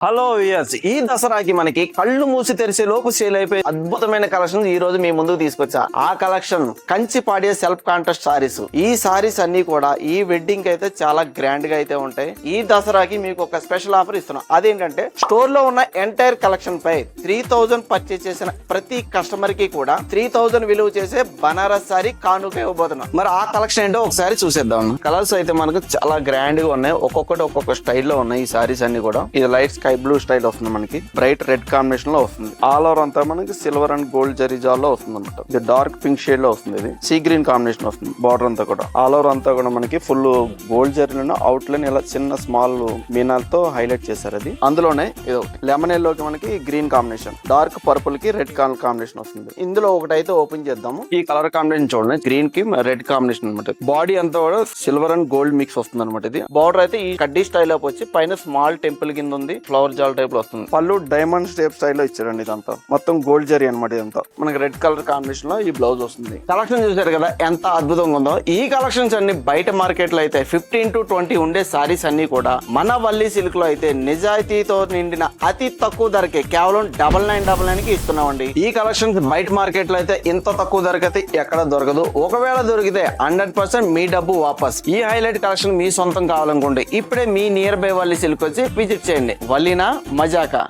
Hello viewers, ఈ దసరాకి మనకి కళ్ళు మూసి తెరిసే లోపు సేల్ అయిపోయి అద్భుతమైన కలెక్షన్ ఈ రోజు మీ ముందుకు తీసుకొచ్చా. ఆ కలెక్షన్ కంచి పాడే సెల్ఫ్ కాంట్రాస్ట్ సారీస్. ఈ సారీస్ అన్ని కూడా ఈ వెడ్డింగ్ అయితే చాలా గ్రాండ్ గా అయితే ఉంటాయి. ఈ దసరాకి మీకు ఒక స్పెషల్ ఆఫర్ ఇస్తున్నాం. అదేంటంటే స్టోర్ లో ఉన్న ఎంటైర్ కలెక్షన్ పై 3000 పర్చేస్ చేసిన ప్రతి కస్టమర్ కి కూడా 3000 విలువ చేసే బనారస్ సారీ కానుక ఇవ్వబోతున్నాం. మరి ఆ కలెక్షన్ ఏంటో ఒకసారి చూసేద్దాం. కలర్స్ అయితే మనకు చాలా గ్రాండ్ గా ఉన్నాయి. ఒక్కొక్కటి ఒక్కొక్క స్టైల్లో ఉన్నాయి ఈ సారీస్ అన్ని కూడా. ఇది లైట్ స్కై బ్లూ స్టైల్ వస్తుంది, మనకి బ్రైట్ రెడ్ కాంబినేషన్ లో వస్తుంది. ఆల్ ఓవర్ అంతా మనకి సిల్వర్ అండ్ గోల్డ్ జరీజాల్ లో వస్తుంది అనమాట. ఇది డార్క్ పింక్ షేడ్ లో వస్తుంది. ఇది సీ గ్రీన్ కాంబినేషన్ వస్తుంది. బార్డర్ అంతా కూడా ఆల్ ఓవర్ అంతా కూడా మనకి ఫుల్ గోల్డ్ జరీలో అవుట్ లైన్ ఇలా చిన్న స్మాల్ మీనాలతో హైలైట్ చేశారు. అది అందులోనే ఇది లెమన్ ఎల్లోకి మనకి గ్రీన్ కాంబినేషన్, డార్క్ పర్పుల్ కి రెడ్ కలర్ కాంబినేషన్ వస్తుంది. ఇందులో ఒకటైతే ఓపెన్ చేద్దాము. ఈ కలర్ కాంబినేషన్ చూడండి, గ్రీన్ కి రెడ్ కాంబినేషన్ అనమాట. బాడీ అంతా కూడా సిల్వర్ అండ్ గోల్డ్ మిక్స్ వస్తుంది అనమాట. ఇది బార్డర్ అయితే ఈ కడ్డీ స్టైల్ లో వచ్చి పైన స్మాల్ టెంపుల్ కింద ఉంది, ఫ్లవర్ జాల్ టైప్ లో వస్తుంది. పళ్ళు డైమండ్ స్టేప్ స్టైల్లో ఇచ్చారండి. ఇదంతా మొత్తం గోల్డ్ జరీ అనమాట. ఇదంతా మనకి రెడ్ కలర్ కాంబినేషన్ లో ఈ బ్లౌజ్ వస్తుంది. కలెక్షన్ చూసారు కదా ఎంత అద్భుతంగా ఉందో. ఈ కలెక్షన్స్ అన్ని బయట మార్కెట్ లో అయితే 15 to 20 ఉండే సారీస్ అన్ని కూడా మన వల్లి సిల్క్ లో అయితే నిజాయితీతో నిండిన అతి తక్కువ ధరకే కేవలం 9999 కి ఇస్తున్నామండి. ఈ కలెక్షన్స్ బయట మార్కెట్ లో అయితే ఇంత తక్కువ ధరకైతే ఎక్కడ దొరకదు. ఒకవేళ దొరికితే 100% మీ డబ్బు వాపస్. ఈ హైలైట్ కలెక్షన్ మీ సొంతం కావాలనుకోండి, ఇప్పుడే మీ నియర్ బై వల్లి సిల్క్ వచ్చి విజిట్ చేయండి. వల్లినా మజాకా.